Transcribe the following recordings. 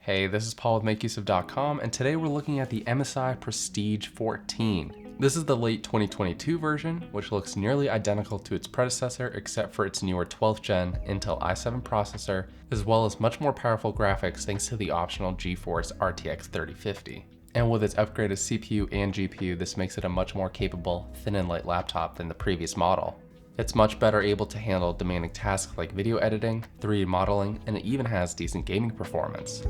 Hey, this is Paul with MakeUseOf.com, and today we're looking at the MSI Prestige 14. This is the late 2022 version, which looks nearly identical to its predecessor except for its newer 12th gen Intel i7 processor, as well as much more powerful graphics thanks to the optional GeForce RTX 3050. And with its upgraded CPU and GPU, this makes it a much more capable, thin and light laptop than the previous model. It's much better able to handle demanding tasks like video editing, 3D modeling, and it even has decent gaming performance.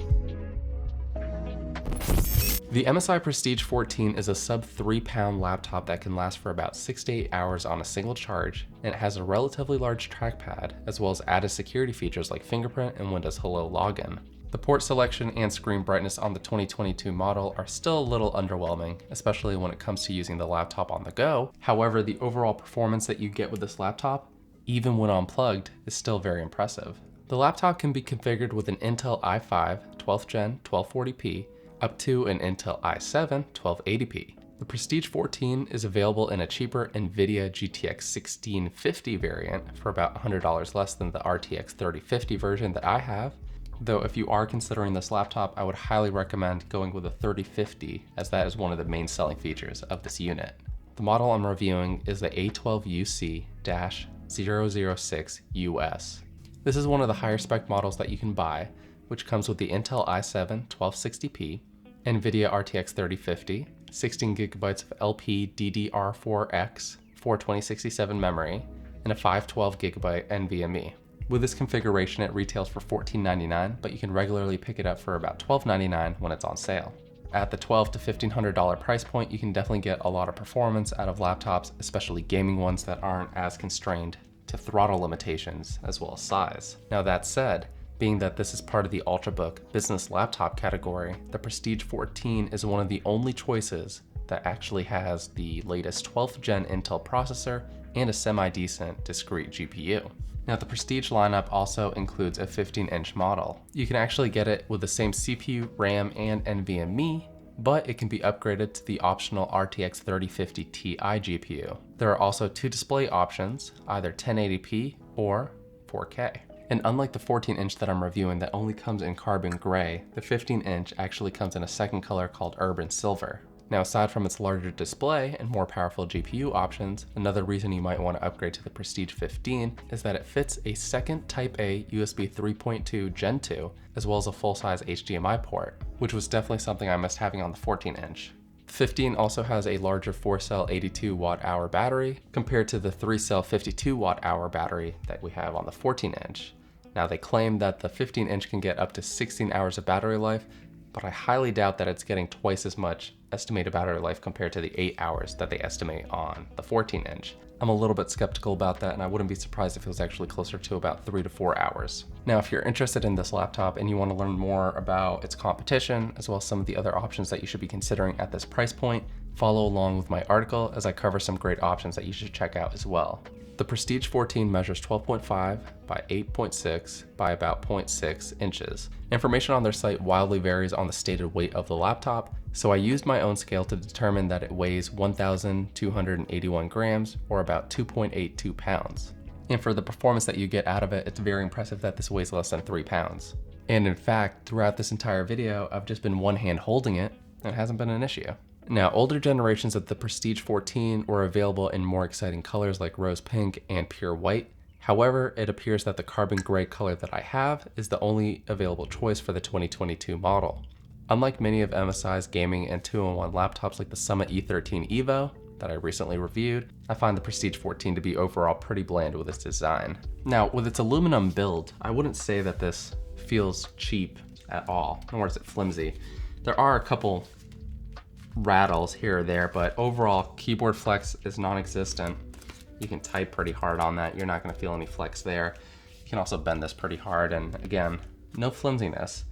The MSI Prestige 14 is a sub 3-pound laptop that can last for about 6 to 8 hours on a single charge, and it has a relatively large trackpad, as well as added security features like fingerprint and Windows Hello login. The port selection and screen brightness on the 2022 model are still a little underwhelming, especially when it comes to using the laptop on the go. However, the overall performance that you get with this laptop, even when unplugged, is still very impressive. The laptop can be configured with an Intel i5 12th gen 1240p up to an Intel i7 1280p. The Prestige 14 is available in a cheaper NVIDIA GTX 1650 variant for about $100 less than the RTX 3050 version that I have. Though if you are considering this laptop, I would highly recommend going with a 3050, as that is one of the main selling features of this unit. The model I'm reviewing is the A12UC-006US. This is one of the higher spec models that you can buy, which comes with the Intel i7 1260p, NVIDIA RTX 3050, 16GB of LPDDR4X 42067 memory, and a 512GB NVMe. With this configuration, it retails for $14.99, but you can regularly pick it up for about $12.99 when it's on sale. At the $1,200 to $1,500 price point, you can definitely get a lot of performance out of laptops, especially gaming ones that aren't as constrained to throttle limitations as well as size. Now that said, being that this is part of the Ultrabook business laptop category, the Prestige 14 is one of the only choices that actually has the latest 12th gen Intel processor and a semi-decent discrete GPU. Now the Prestige lineup also includes a 15-inch model. You can actually get it with the same CPU, RAM, and NVMe, but it can be upgraded to the optional RTX 3050 Ti GPU. There are also two display options, either 1080p or 4K. And unlike the 14-inch that I'm reviewing that only comes in carbon gray, the 15-inch actually comes in a second color called urban silver. Now, aside from its larger display and more powerful GPU options, another reason you might want to upgrade to the Prestige 15 is that it fits a second Type-A USB 3.2 Gen 2, as well as a full-size HDMI port, which was definitely something I missed having on the 14-inch. The 15 also has a larger 4-cell 82 watt-hour battery compared to the 3-cell 52 watt-hour battery that we have on the 14-inch. Now, they claim that the 15-inch can get up to 16 hours of battery life, but I highly doubt that it's getting twice as much estimated battery life compared to the 8 hours that they estimate on the 14-inch. I'm a little bit skeptical about that, and I wouldn't be surprised if it was actually closer to about 3 to 4 hours. Now, if you're interested in this laptop and you want to learn more about its competition, as well as some of the other options that you should be considering at this price point, follow along with my article as I cover some great options that you should check out as well. The Prestige 14 measures 12.5 by 8.6 by about 0.6 inches. Information on their site wildly varies on the stated weight of the laptop, so I used my own scale to determine that it weighs 1,281 grams, or about 2.82 pounds. And for the performance that you get out of it, it's very impressive that this weighs less than 3 pounds. And in fact, throughout this entire video, I've just been one hand holding it, and it hasn't been an issue. Now, older generations of the Prestige 14 were available in more exciting colors like rose pink and pure white. However, it appears that the carbon gray color that I have is the only available choice for the 2022 model. Unlike many of MSI's gaming and 2-in-1 laptops like the Summit E13 Evo that I recently reviewed, I find the Prestige 14 to be overall pretty bland with its design. Now, with its aluminum build, I wouldn't say that this feels cheap at all, nor is it flimsy. There are a couple rattles here or there, but overall keyboard flex is non-existent. You can type pretty hard on that. You're not going to feel any flex there. You can also bend this pretty hard, and again, no flimsiness.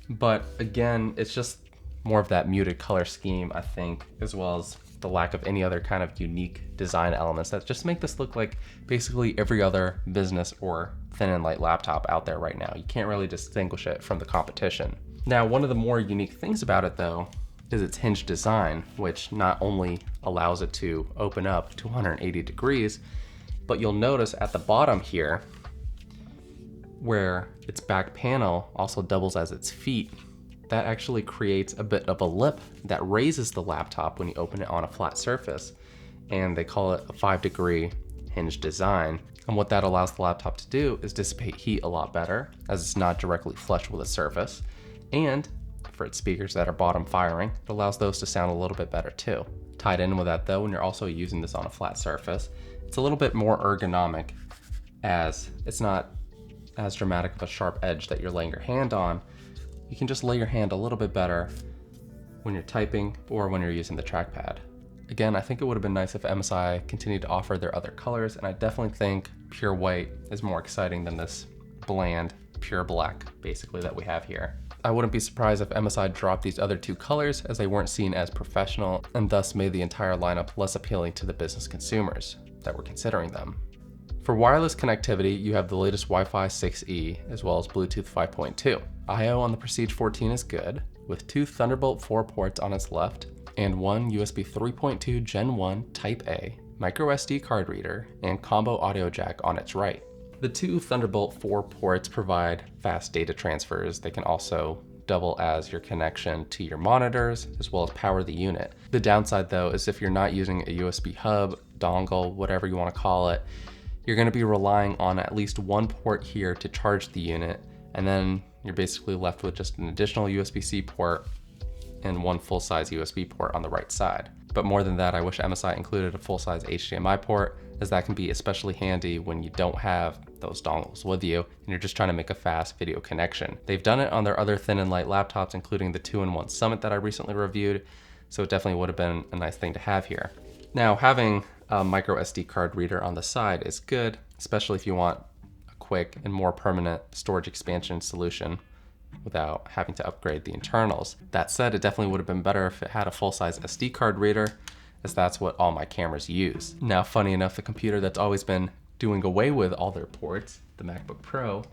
But again, it's just more of that muted color scheme, I think, as well as the lack of any other kind of unique design elements that just make this look like basically every other business or thin and light laptop out there right now. You can't really distinguish it from the competition. Now, one of the more unique things about it though is its hinge design, which not only allows it to open up to 180 degrees, but you'll notice at the bottom here, where its back panel also doubles as its feet, that actually creates a bit of a lip that raises the laptop when you open it on a flat surface. And they call it a 5-degree hinge design. And what that allows the laptop to do is dissipate heat a lot better, as it's not directly flush with the surface. And for its speakers that are bottom firing, it allows those to sound a little bit better too. Tied in with that though, when you're also using this on a flat surface, it's a little bit more ergonomic, as it's not as dramatic of a sharp edge that you're laying your hand on. You can just lay your hand a little bit better when you're typing or when you're using the trackpad. Again, I think it would have been nice if MSI continued to offer their other colors, and I definitely think pure white is more exciting than this bland, pure black, basically, that we have here. I wouldn't be surprised if MSI dropped these other two colors, as they weren't seen as professional and thus made the entire lineup less appealing to the business consumers that were considering them. For wireless connectivity, you have the latest Wi-Fi 6E as well as Bluetooth 5.2. I/O on the Prestige 14 is good, with 2 Thunderbolt 4 ports on its left and 1 USB 3.2 Gen 1 Type A micro SD card reader and combo audio jack on its right. The 2 Thunderbolt 4 ports provide fast data transfers. They can also double as your connection to your monitors as well as power the unit. The downside though is if you're not using a USB hub, dongle, whatever you want to call it, you're going to be relying on at least one port here to charge the unit, and then you're basically left with just an additional USB-C port and 1 full-size USB port on the right side. But more than that, I wish MSI included a full-size HDMI port, as that can be especially handy when you don't have those dongles with you and you're just trying to make a fast video connection. They've done it on their other thin and light laptops, including the 2-in-1 Summit that I recently reviewed, so it definitely would have been a nice thing to have here. Now, having a micro SD card reader on the side is good, especially if you want a quick and more permanent storage expansion solution without having to upgrade the internals. That said, it definitely would have been better if it had a full-size SD card reader, as that's what all my cameras use. Now, funny enough, the computer that's always been doing away with all their ports, the MacBook Pro,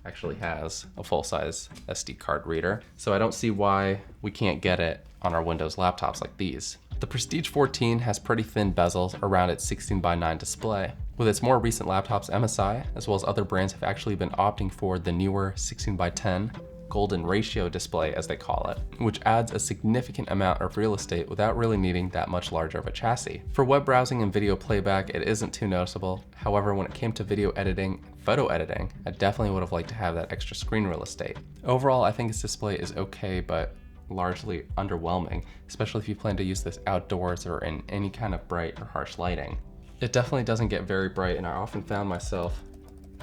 actually has a full-size SD card reader, so I don't see why we can't get it on our Windows laptops like these. The Prestige 14 has pretty thin bezels around its 16:9 display. With its more recent laptops, MSI, as well as other brands, have actually been opting for the newer 16:10 golden ratio display, as they call it, which adds a significant amount of real estate without really needing that much larger of a chassis. For web browsing and video playback, it isn't too noticeable. However, when it came to video editing, photo editing, I definitely would have liked to have that extra screen real estate. Overall, I think its display is okay, but largely underwhelming, especially if you plan to use this outdoors or in any kind of bright or harsh lighting. It definitely doesn't get very bright, and I often found myself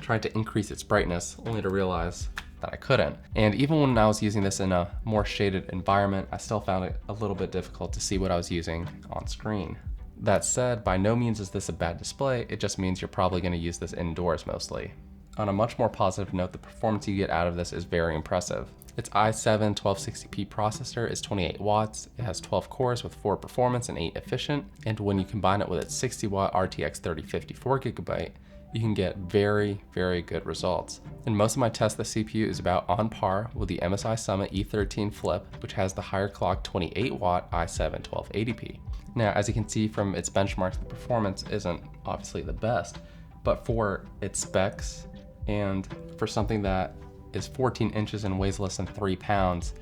trying to increase its brightness only to realize that I couldn't. And even when I was using this in a more shaded environment, I still found it a little bit difficult to see what I was using on screen. That said, by no means is this a bad display, it just means you're probably going to use this indoors mostly. On a much more positive note, the performance you get out of this is very impressive. Its i7 1260p processor is 28 watts, it has 12 cores with 4 performance and 8 efficient, and when you combine it with its 60-watt RTX 3050 4GB, you can get very, very good results. In most of my tests, the CPU is about on par with the MSI Summit E13 Flip, which has the higher clock 28-watt i7 1280p. Now, as you can see from its benchmarks, the performance isn't obviously the best, but for its specs and for something that is 14 inches and weighs less than 3 pounds,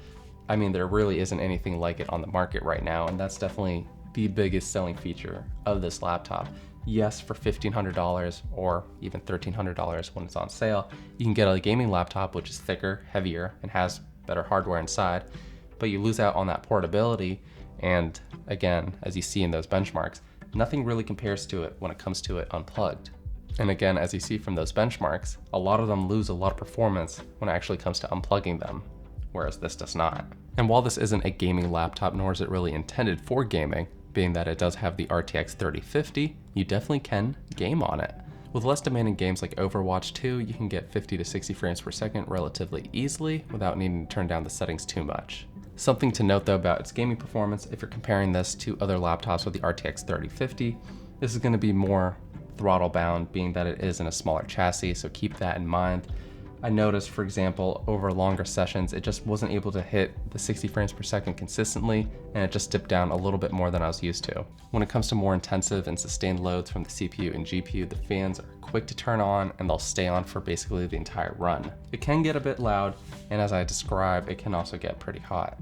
I mean, there really isn't anything like it on the market right now, and that's definitely the biggest selling feature of this laptop. Yes, for $1,500 or even $1,300 when it's on sale, you can get a gaming laptop which is thicker, heavier, and has better hardware inside, but you lose out on that portability, and again, as you see in those benchmarks, nothing really compares to it when it comes to it unplugged. And again, as you see from those benchmarks, a lot of them lose a lot of performance when it actually comes to unplugging them, whereas this does not. And while this isn't a gaming laptop, nor is it really intended for gaming, being that it does have the RTX 3050, you definitely can game on it. With less demanding games like Overwatch 2, you can get 50 to 60 frames per second relatively easily without needing to turn down the settings too much. Something to note though about its gaming performance, if you're comparing this to other laptops with the RTX 3050, this is going to be more throttle bound, being that it is in a smaller chassis, so keep that in mind. I noticed, for example, over longer sessions, it just wasn't able to hit the 60 frames per second consistently, and it just dipped down a little bit more than I was used to. When it comes to more intensive and sustained loads from the CPU and GPU, the fans are quick to turn on and they'll stay on for basically the entire run. It can get a bit loud, and as I described, it can also get pretty hot.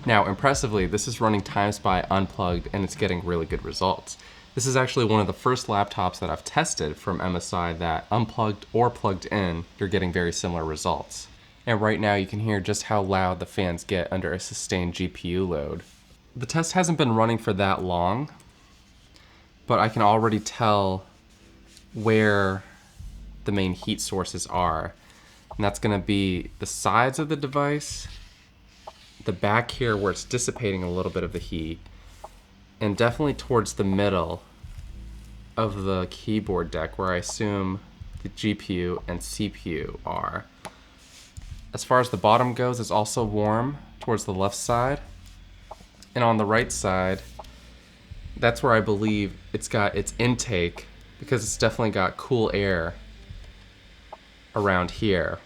Now, impressively, this is running TimeSpy unplugged and it's getting really good results. This is actually one of the first laptops that I've tested from MSI that unplugged or plugged in, you're getting very similar results. And right now you can hear just how loud the fans get under a sustained GPU load. The test hasn't been running for that long, but I can already tell where the main heat sources are. And that's gonna be the sides of the device, the back here where it's dissipating a little bit of the heat, and definitely towards the middle of the keyboard deck where I assume the GPU and CPU are. As far as the bottom goes, it's also warm towards the left side. And on the right side, that's where I believe it's got its intake, because it's definitely got cool air around here.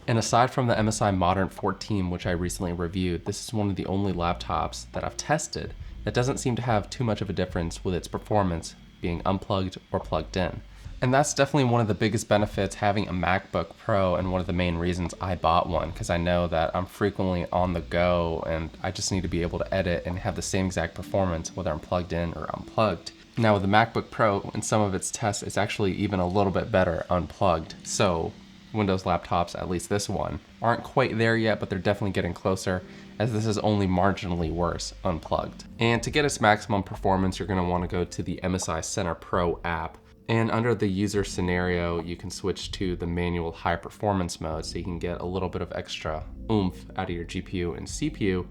And aside from the MSI Modern 14, which I recently reviewed, this is one of the only laptops that I've tested that doesn't seem to have too much of a difference with its performance being unplugged or plugged in. And that's definitely one of the biggest benefits having a MacBook Pro, and one of the main reasons I bought one, because I know that I'm frequently on the go and I just need to be able to edit and have the same exact performance whether I'm plugged in or unplugged. Now with the MacBook Pro, in some of its tests, it's actually even a little bit better unplugged. So Windows laptops, at least this one, aren't quite there yet, but they're definitely getting closer, as this is only marginally worse unplugged. And to get its maximum performance, you're gonna wanna go to the MSI Center Pro app. And under the user scenario, you can switch to the manual high performance mode, so you can get a little bit of extra oomph out of your GPU and CPU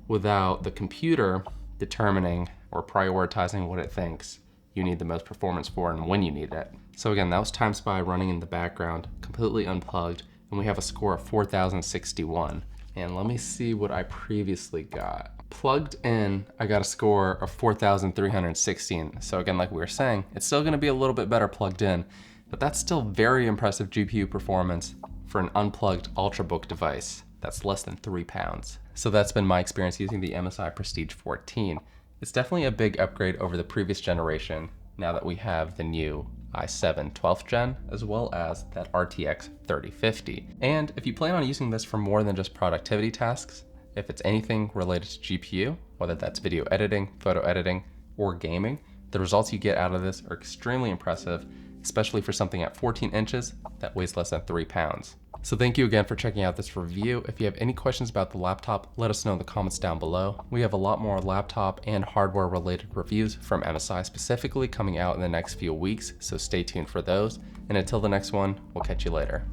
without the computer determining or prioritizing what it thinks you need the most performance for and when you need it. So again, that was TimeSpy running in the background, completely unplugged, and we have a score of 4,061. And let me see what I previously got. Plugged in, I got a score of 4,316. So again, like we were saying, it's still gonna be a little bit better plugged in, but that's still very impressive GPU performance for an unplugged Ultrabook device that's less than 3 pounds. So that's been my experience using the MSI Prestige 14. It's definitely a big upgrade over the previous generation, now that we have the new i7 12th gen, as well as that RTX 3050. And if you plan on using this for more than just productivity tasks, if it's anything related to GPU, whether that's video editing, photo editing, or gaming, the results you get out of this are extremely impressive, especially for something at 14 inches that weighs less than 3 pounds. So thank you again for checking out this review. If you have any questions about the laptop, let us know in the comments down below. We have a lot more laptop and hardware related reviews from MSI specifically coming out in the next few weeks, so stay tuned for those. And until the next one, we'll catch you later.